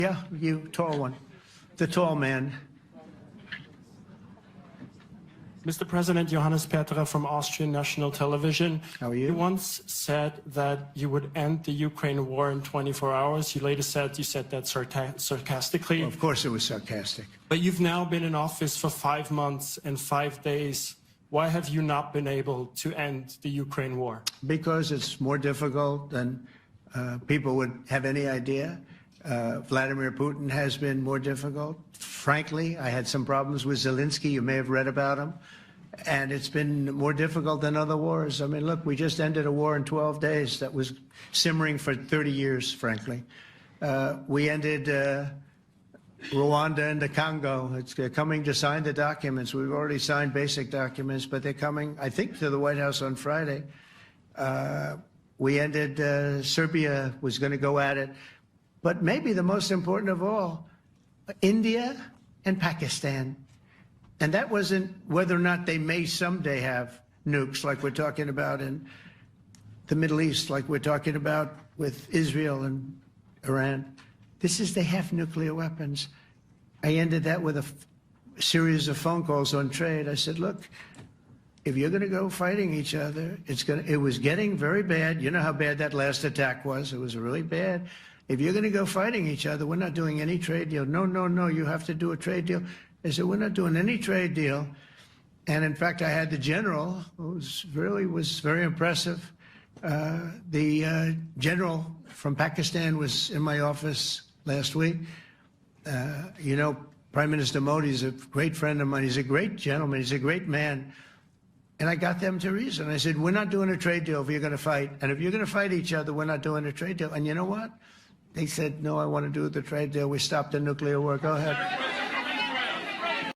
Yeah, you tall one. The tall man. Mr. President, Johannes Petra from Austrian National Television. How are you? You once said that you would end the Ukraine war in 24 hours. You later said you said that sarcastically. Well, of course it was sarcastic. But you've now been in office for 5 months and 5 days. Why have you not been able to end the Ukraine war? Because it's more difficult than people would have any idea. Vladimir Putin has been more difficult. Frankly, I had some problems with Zelensky. You may have read about him. And it's been more difficult than other wars. I mean, look, we just ended a war in 12 days that was simmering for 30 years, frankly. We ended Rwanda and the Congo. It's coming to sign the documents. We've already signed basic documents, but they're coming, I think, to the White House on Friday. We ended, Serbia was going to go at it. But maybe the most important of all, India and Pakistan. And that wasn't whether or not they may someday have nukes like we're talking about in the Middle East, like we're talking about with Israel and Iran. This is they have nuclear weapons. I ended that with a series of phone calls on trade. I said, look, if you're going to go fighting each other, it was getting very bad. You know how bad that last attack was. It was really bad. If you're going to go fighting each other, we're not doing any trade deal. No, no, no, you have to do a trade deal. I said, we're not doing any trade deal. And in fact, I had the general, who was very impressive. The general from Pakistan was in my office last week. You know, Prime Minister Modi is a great friend of mine. He's a great gentleman. He's a great man. And I got them to reason. I said, we're not doing a trade deal if you're going to fight. And if you're going to fight each other, we're not doing a trade deal. And you know what? They said, no, I want to do the trade deal. We stopped the nuclear war. Go ahead.